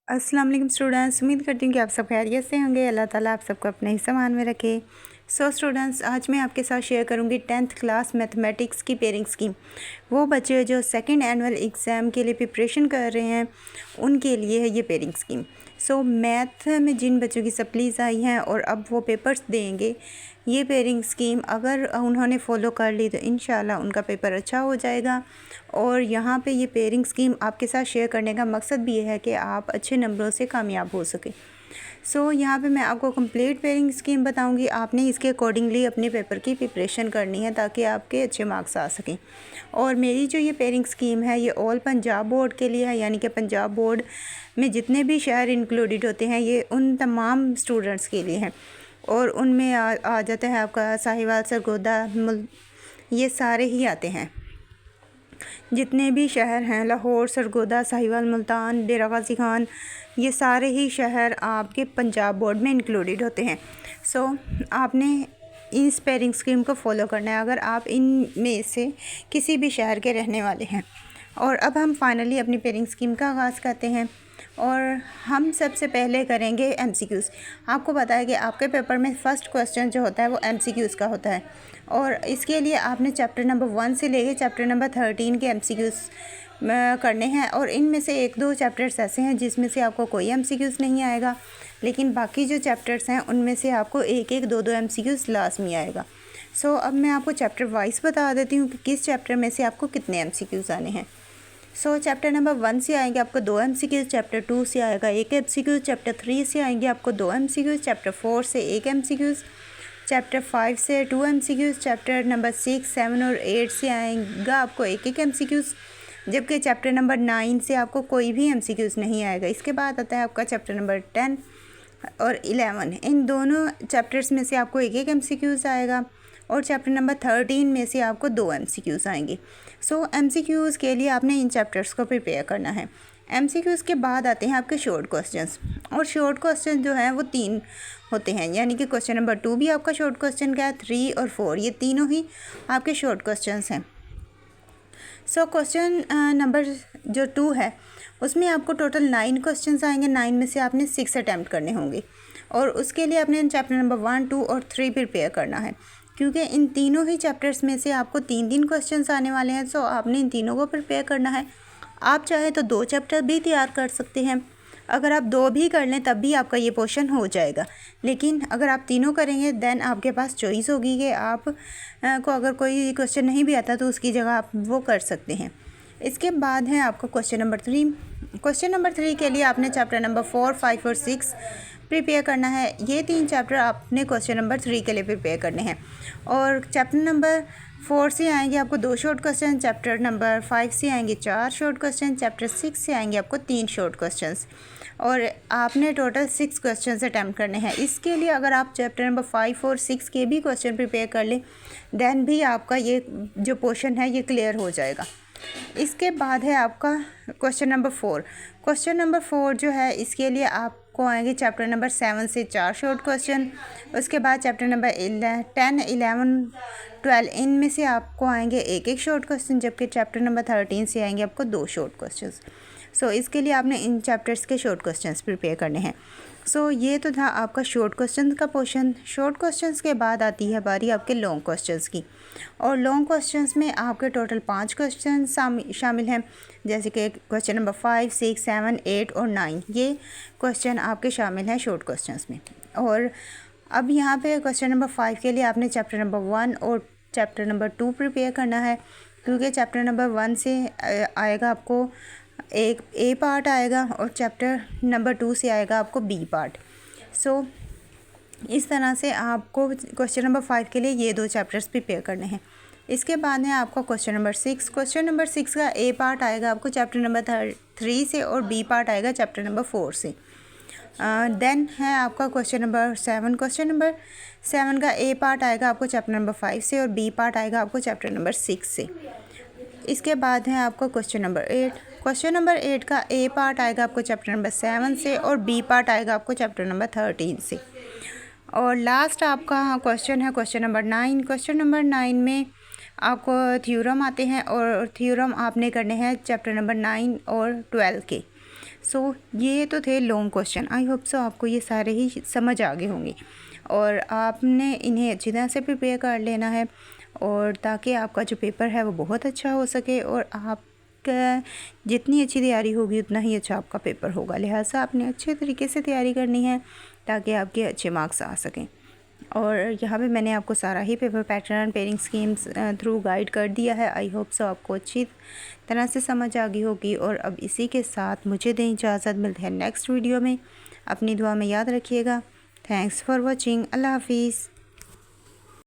अस्सलाम वालेकुम स्टूडेंट्स, उम्मीद करती हूँ कि आप सब खैरियत से होंगे। अल्लाह ताला आप सबको अपने ही सामान में रखे। स्टूडेंट्स, आज मैं आपके साथ शेयर करूँगी 10th क्लास मैथमेटिक्स की पेयरिंग स्कीम। वो बच्चे जो सेकंड एनुअल एग्ज़ाम के लिए प्रिपरेशन कर रहे हैं उनके लिए है ये पेयरिंग स्कीम। मैथ में जिन बच्चों की सप्लीज़ आई हैं और अब वो पेपर्स देंगे, ये पेयरिंग स्कीम अगर उन्होंने फ़ॉलो कर ली तो इंशाल्लाह उनका पेपर अच्छा हो जाएगा। और यहाँ पे ये पेयरिंग स्कीम आपके साथ शेयर करने का मकसद भी ये है कि आप अच्छे नंबरों से कामयाब हो सकें। यहाँ पे मैं आपको कंप्लीट पेयरिंग स्कीम बताऊंगी। आपने इसके अकॉर्डिंगली अपने पेपर की प्रिपरेशन करनी है ताकि आपके अच्छे मार्क्स आ सकें। और मेरी जो ये पेयरिंग स्कीम है ये ऑल पंजाब बोर्ड के लिए है, यानी कि पंजाब बोर्ड में जितने भी शहर इंक्लूडेड होते हैं ये उन तमाम स्टूडेंट्स के लिए हैं। और उनमें आ जाता है आपका साहिवाल, सरगोदा, ये सारे ही आते हैं। जितने भी शहर हैं, लाहौर, सरगोदा, साहिवाल, मुल्तान, डेरा गाजी खान, ये सारे ही शहर आपके पंजाब बोर्ड में इंक्लूडेड होते हैं। आपने इस पेयरिंग स्कीम को फॉलो करना है अगर आप इन में से किसी भी शहर के रहने वाले हैं। और अब हम फाइनली अपनी पेयरिंग स्कीम का आगाज़ करते हैं। और हम सबसे पहले करेंगे MCQs। आपको पता है कि आपके पेपर में फ़र्स्ट क्वेश्चन जो होता है वो MCQs का होता है। और इसके लिए आपने चैप्टर नंबर 1 से लेके चैप्टर नंबर 13 के MCQs करने हैं। और इनमें से 1-2 चैप्टर्स ऐसे हैं जिसमें से आपको कोई MCQs नहीं आएगा, लेकिन बाकी जो चैप्टर्स हैं उनमें से आपको 1-1, 2-2 MCQs लाजमी आएगा। अब मैं आपको चैप्टर वाइज बता देती हूँ कि किस चैप्टर में से आपको कितने MCQs आने हैं। चैप्टर नंबर 1 से आएंगे आपको 2 MCQs, चैप्टर 2 से आएगा 1 MCQ, चैप्टर 3 से आएंगे आपको 2 MCQs, चैप्टर 4 से 1 MCQs, चैप्टर 5 से 2 MCQs, चैप्टर नंबर 6, 7 और 8 से आएगा आपको 1-1 MCQs, जबकि चैप्टर नंबर 9 से आपको कोई भी MCQs नहीं आएगा। इसके बाद आता है आपका चैप्टर नंबर 10 और 11। इन दोनों चैप्टर्स में से आपको 1-1 MCQs आएगा। और चैप्टर नंबर 13 में से आपको 2 MCQs आएंगे। MCQs के लिए आपने इन चैप्टर्स को प्रिपेयर करना है। MCQs के बाद आते हैं आपके शॉर्ट क्वेश्चंस। और शॉर्ट क्वेश्चन जो हैं वो 3 होते हैं, यानी कि क्वेश्चन नंबर 2 भी आपका शॉर्ट क्वेश्चन का है, 3 और 4 ये तीनों ही आपके शॉर्ट क्वेश्चंस हैं। क्वेश्चन नंबर जो 2 है उसमें आपको टोटल 9 क्वेश्चंस आएंगे। 9 में से आपने 6 अटैम्प्ट करने होंगे। और उसके लिए आपने चैप्टर नंबर 1, 2 और 3 प्रिपेयर करना है, क्योंकि इन तीनों ही चैप्टर्स में से आपको 3-3 क्वेश्चंस आने वाले हैं। आपने इन तीनों को प्रिपेयर करना है। आप चाहे तो 2 चैप्टर भी तैयार कर सकते हैं। अगर आप 2 भी कर लें तब भी आपका ये पोर्शन हो जाएगा, लेकिन अगर आप तीनों करेंगे दैन आपके पास चॉइस होगी कि आप को अगर कोई क्वेश्चन नहीं भी आता तो उसकी जगह आप वो कर सकते हैं। इसके बाद है आपका क्वेश्चन नंबर 3। क्वेश्चन नंबर 3 के लिए आपने चैप्टर नंबर 4, 5 और 6 प्रिपेयर करना है। ये 3 चैप्टर आपने क्वेश्चन नंबर 3 के लिए प्रिपेयर करने हैं। और चैप्टर नंबर 4 से आएंगे आपको 2 शॉर्ट क्वेश्चन, चैप्टर नंबर 5 से आएंगे 4 शॉर्ट क्वेश्चन, चैप्टर 6 से आएंगे आपको 3 शॉर्ट क्वेश्चंस। और आपने टोटल 6 क्वेश्चंस अटैम्प्ट करने हैं। इसके लिए अगर आप चैप्टर नंबर 5 और 6 के भी क्वेश्चन प्रिपेयर कर लें दैन भी आपका ये जो पोर्शन है ये क्लियर हो जाएगा। इसके बाद है आपका क्वेश्चन नंबर 4। क्वेश्चन नंबर 4 जो है इसके लिए आपको आएंगे चैप्टर नंबर 7 से 4 शॉर्ट क्वेश्चन। उसके बाद चैप्टर नंबर 10, 11, 12 इनमें से आपको आएंगे 1-1 शॉर्ट क्वेश्चन, जबकि चैप्टर नंबर 13 से आएंगे आपको 2 शॉर्ट क्वेश्चन। इसके लिए आपने इन चैप्टर्स के शॉर्ट क्वेश्चंस प्रिपेयर करने हैं। ये तो था आपका शॉर्ट क्वेश्चन का पोर्शन। शॉर्ट क्वेश्चंस के बाद आती है बारी आपके लॉन्ग क्वेश्चंस की। और लॉन्ग क्वेश्चंस में आपके टोटल 5 क्वेश्चन शामिल हैं, जैसे कि क्वेश्चन नंबर 5, 6, 7, 8 और 9 ये क्वेश्चन आपके शामिल हैं शॉर्ट क्वेश्चंस में। और अब यहाँ पे क्वेश्चन नंबर 5 के लिए आपने चैप्टर नंबर 1 और चैप्टर नंबर 2 प्रिपेयर करना है, क्योंकि चैप्टर नंबर 1 से आएगा आपको एक A पार्ट आएगा और चैप्टर नंबर 2 से आएगा आपको B पार्ट। इस तरह से आपको क्वेश्चन नंबर 5 के लिए ये 2 चैप्टर्स प्रिपेयर करने हैं। इसके बाद है आपका क्वेश्चन नंबर 6। क्वेश्चन नंबर 6 का A पार्ट आएगा आपको चैप्टर नंबर 3 से और B पार्ट आएगा चैप्टर नंबर 4 से। देन है आपका क्वेश्चन नंबर 7। क्वेश्चन नंबर 7 का A पार्ट आएगा आपको चैप्टर नंबर 5 से और B पार्ट आएगा आपको चैप्टर नंबर 6 से। इसके बाद है आपका क्वेश्चन नंबर 8। क्वेश्चन नंबर 8 का A पार्ट आएगा आपको चैप्टर नंबर 7 से और B पार्ट आएगा आपको चैप्टर नंबर 13 से। और लास्ट आपका क्वेश्चन है क्वेश्चन नंबर 9। क्वेश्चन नंबर 9 में आपको थ्योरम आते हैं और थ्योरम आपने करने हैं चैप्टर नंबर 9 और 12 के। सो ये तो थे long question. I hope so आपको ये सारे ही समझ आ गए होंगे और आपने इन्हें अच्छी तरह से प्रिपेयर कर लेना है और ताकि आपका जो पेपर है वो बहुत अच्छा हो सके और आपका जितनी अच्छी तैयारी होगी उतना ही अच्छा आपका पेपर होगा। लिहाजा आपने अच्छे तरीके से तैयारी करनी है ताकि आपके अच्छे मार्क्स आ सकें। और यहाँ पे मैंने आपको सारा ही paper pattern pairing schemes through guide कर दिया है। आई होप सो आपको अच्छी तरह से समझ आ गई होगी। और अब इसी के साथ मुझे दें इजाज़त, मिलते हैं नेक्स्ट वीडियो में। अपनी दुआ में याद रखिएगा। Thanks for watching. अल्लाह हाफिज़।